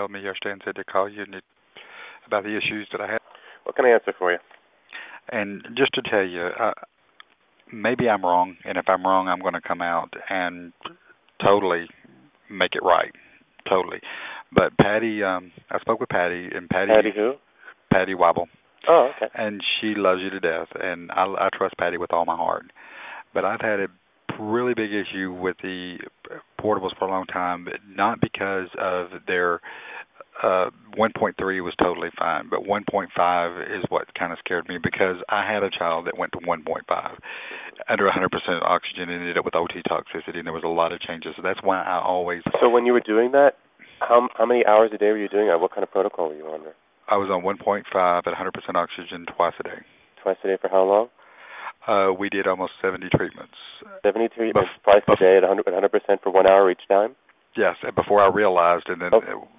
emailed me yesterday and said to call you about the issues that I had. What can I answer for you? And just to tell you, maybe I'm wrong, and if I'm wrong, I'm going to come out and totally make it right, totally. But Patty, I spoke with Patty, and Patty who? Patty Wobble. Oh, okay. And she loves you to death, and I trust Patty with all my heart. But I've had a really big issue with the portables for a long time, not because of their 1.3 was totally fine, but 1.5 is what kind of scared me, because I had a child that went to 1.5 under 100% oxygen and ended up with OT toxicity, and there was a lot of changes. So that's why I always... So when you were doing that, how many hours a day were you doing that? What kind of protocol were you under? I was on 1.5 at 100% oxygen twice a day. Twice a day for how long? We did almost 70 treatments. 70 treatments twice a day at 100% for 1 hour each time? Yes, before I realized, and then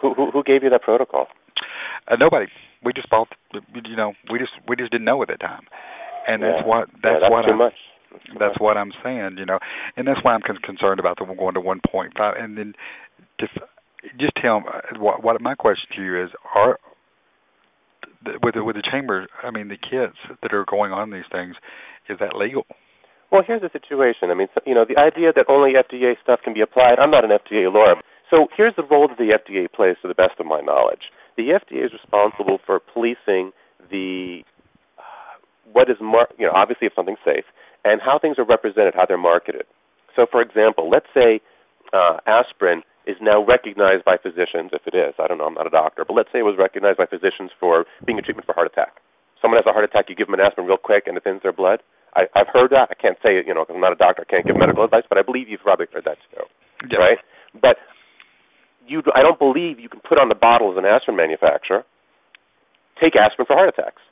who gave you that protocol? Nobody. We just bought. We just didn't know at that time, and that's what I'm saying. And that's why I'm concerned about them going to 1.5. And then just tell them what my question to you is: with the chamber, I mean, the kids that are going on these things, is that legal? Well, here's the situation. I mean, the idea that only FDA stuff can be applied, I'm not an FDA lawyer. So here's the role that the FDA plays to the best of my knowledge. The FDA is responsible for policing what is, obviously if something's safe, and how things are represented, how they're marketed. So, for example, let's say aspirin is now recognized by physicians, if it is. I don't know, I'm not a doctor, but let's say it was recognized by physicians for being a treatment for heart attack. Someone has a heart attack, you give them an aspirin real quick and it thins their blood. I've heard that. I can't say it, because I'm not a doctor. I can't give medical advice, but I believe you've probably heard that too, yeah. Right? But I don't believe you can put on the bottle as an aspirin manufacturer, take aspirin for heart attacks,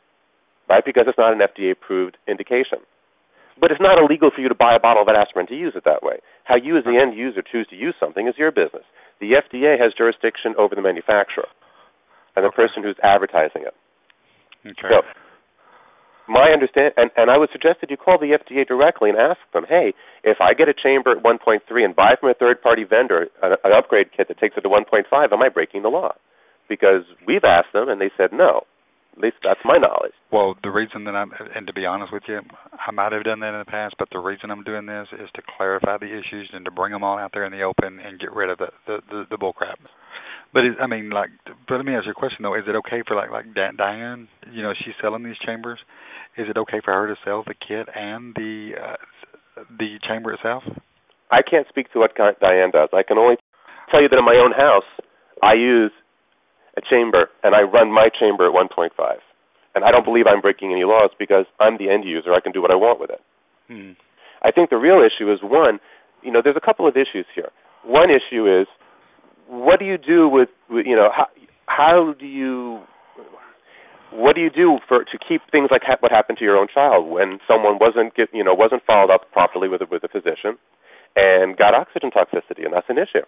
right? Because it's not an FDA-approved indication. But it's not illegal for you to buy a bottle of that aspirin to use it that way. How you as the end user choose to use something is your business. The FDA has jurisdiction over the manufacturer and the person who's advertising it. Okay. So, my understanding, and I would suggest that you call the FDA directly and ask them, hey, if I get a chamber at 1.3 and buy from a third-party vendor an upgrade kit that takes it to 1.5, am I breaking the law? Because we've asked them, and they said no. At least that's my knowledge. Well, the reason that and to be honest with you, I might have done that in the past, but the reason I'm doing this is to clarify the issues and to bring them all out there in the open and get rid of the bull crap. But let me ask you a question though. Is it okay for like Diane? She's selling these chambers. Is it okay for her to sell the kit and the chamber itself? I can't speak to what Diane does. I can only tell you that in my own house, I use a chamber, and I run my chamber at 1.5. And I don't believe I'm breaking any laws because I'm the end user. I can do what I want with it. I think the real issue is, one, there's a couple of issues here. One issue is, what do you do with what do you do to keep things like what happened to your own child when someone wasn't followed up properly with a physician and got oxygen toxicity, and that's an issue.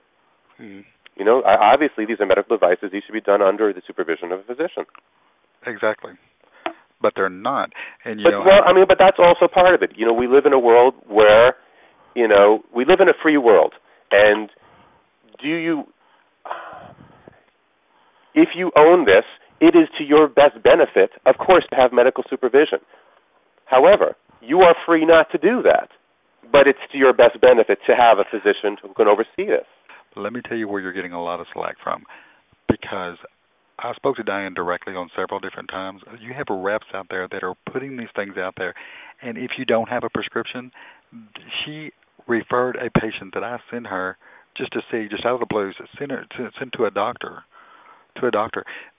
Obviously these are medical devices. These should be done under the supervision of a physician. Exactly, but they're not. And but that's also part of it. We live in a world where, we live in a free world, and if you own this, it is to your best benefit, of course, to have medical supervision. However, you are free not to do that, but it's to your best benefit to have a physician who can oversee this. Let me tell you where you're getting a lot of slack from, because I spoke to Diane directly on several different times. You have reps out there that are putting these things out there, and if you don't have a prescription, she referred a patient that I sent her just to see, just out of the blues, sent to a doctor.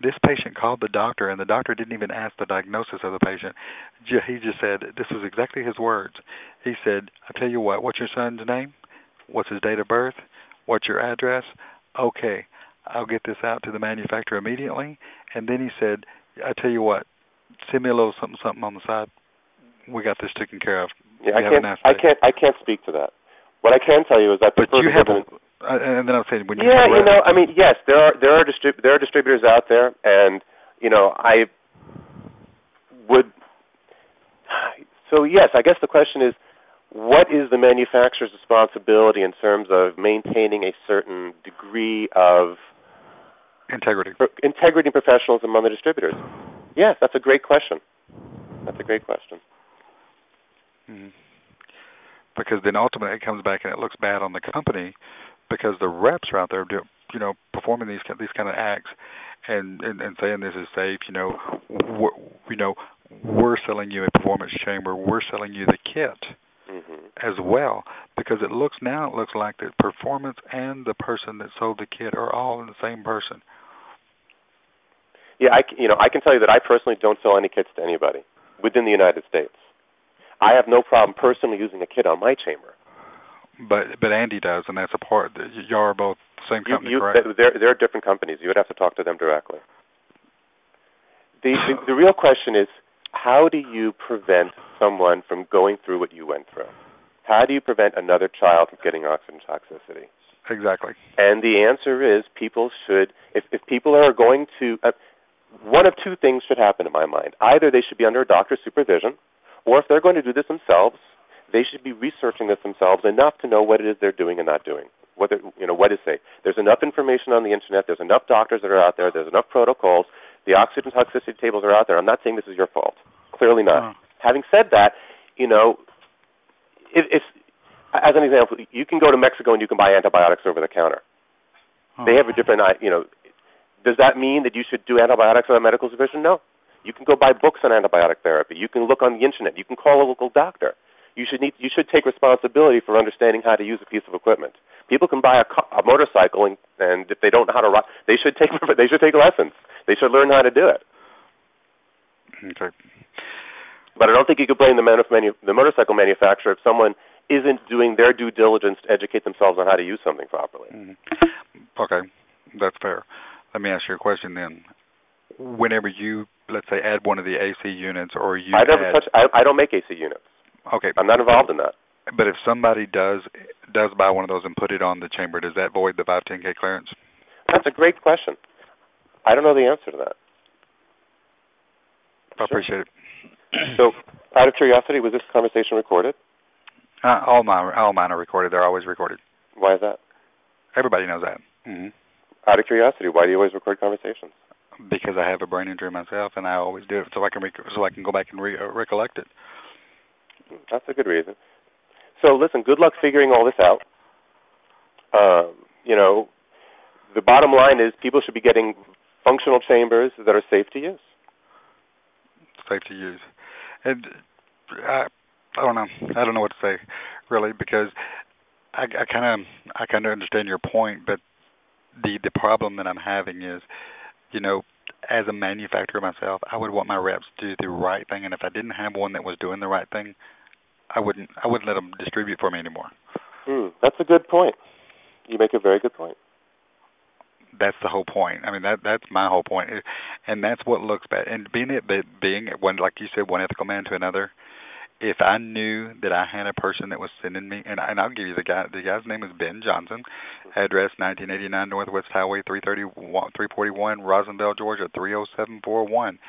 This patient called the doctor, and the doctor didn't even ask the diagnosis of the patient. He just said, this was exactly his words. He said, I tell you what, what's your son's name? What's his date of birth? What's your address? Okay, I'll get this out to the manufacturer immediately. And then he said, I tell you what, send me a little something on the side. We got this taken care of. Yeah, I can't speak to that. What I can tell you is that. But you have. And then I'm saying when you. Yeah, yes, there are distributors out there, and I would. So yes, I guess the question is, what is the manufacturer's responsibility in terms of maintaining a certain degree of Integrity. Integrity and professionalism among the distributors. Yes, that's a great question. That's a great question. Mm-hmm. Because then ultimately it comes back and it looks bad on the company because the reps are out there, performing these kind of acts and saying this is safe. We're selling you a performance chamber. We're selling you the kit as well because it looks like that performance and the person that sold the kit are all the same person. Yeah, I can tell you that I personally don't sell any kits to anybody within the United States. I have no problem personally using a kit on my chamber. But Andy does, and that's a part. You are both the same company, correct? They're different companies. You would have to talk to them directly. The real question is, how do you prevent someone from going through what you went through? How do you prevent another child from getting oxygen toxicity? Exactly. And the answer is people should, if people are going to, one of two things should happen in my mind. Either they should be under a doctor's supervision, or if they're going to do this themselves, they should be researching this themselves enough to know what it is they're doing and not doing. What is safe. There's enough information on the internet. There's enough doctors that are out there. There's enough protocols. The oxygen toxicity tables are out there. I'm not saying this is your fault. Clearly not. Having said that, if as an example, you can go to Mexico and you can buy antibiotics over the counter. They have a different, does that mean that you should do antibiotics without medical supervision? No. You can go buy books on antibiotic therapy. You can look on the internet. You can call a local doctor. You should take responsibility for understanding how to use a piece of equipment. People can buy a motorcycle, and if they don't know how to ride, they should take lessons. They should learn how to do it. Okay. But I don't think you could blame the motorcycle manufacturer if someone isn't doing their due diligence to educate themselves on how to use something properly. Okay, that's fair. Let me ask you a question then. Whenever you, let's say, add one of the AC units, or you I don't make AC units. Okay. I'm not involved in that. But if somebody does buy one of those and put it on the chamber, does that void the 510K clearance? That's a great question. I don't know the answer to that. I appreciate it. So, out of curiosity, was this conversation recorded? All mine are recorded. They're always recorded. Why is that? Everybody knows that. Mm-hmm. Out of curiosity, why do you always record conversations? Because I have a brain injury myself, and I always do it so I can go back and recollect it. That's a good reason. So, listen, good luck figuring all this out. The bottom line is people should be getting functional chambers that are safe to use. Safe to use. And I don't know. I don't know what to say, really, because I kind of understand your point, but the problem that I'm having is, as a manufacturer myself, I would want my reps to do the right thing, and if I didn't have one that was doing the right thing, I wouldn't let them distribute for me anymore. That's a good point. You make a very good point. That's the whole point. I mean, that's my whole point, and that's what looks bad. And being one, like you said, one ethical man to another. If I knew that I had a person that was sending me, and I'll give you the guy's name is Ben Johnson, address 1989 Northwest Highway 341, Rosenville, Georgia 30741.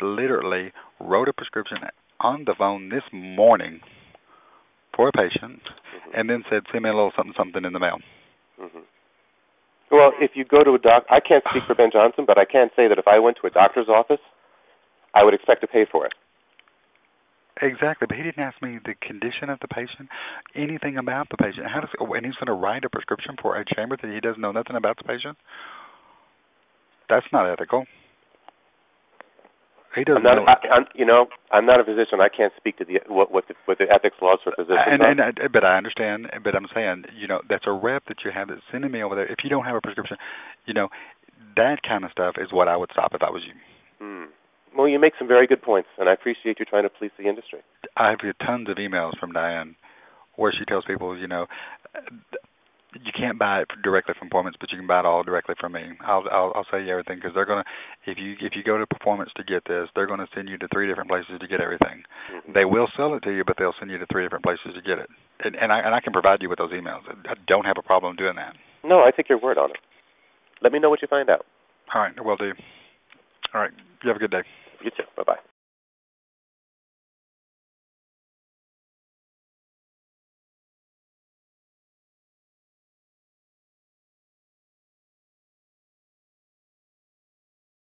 Literally wrote a prescription on the phone this morning for a patient, and then said, send me a little something in the mail. Well, if you go to a I can't speak for Ben Johnson, but I can say that if I went to a doctor's office, I would expect to pay for it. Exactly, but he didn't ask me the condition of the patient, anything about the patient. And he's going to write a prescription for a chamber that he doesn't know nothing about the patient? That's not ethical. He doesn't know. I'm not a physician. I can't speak to what the ethics laws for physicians are. But I understand. But I'm saying, that's a rep that you have that's sending me over there. If you don't have a prescription, that kind of stuff is what I would stop if I was you. Well, you make some very good points, and I appreciate you trying to police the industry. I have tons of emails from Diane where she tells people, you can't buy it directly from Performance, but you can buy it all directly from me. I'll say you everything because they're gonna. If you go to Performance to get this, they're gonna send you to 3 different places to get everything. They will sell it to you, but they'll send you to 3 different places to get it. And I can provide you with those emails. I don't have a problem doing that. No, I take your word on it. Let me know what you find out. All right, will do. All right, you have a good day. You too. Bye-bye.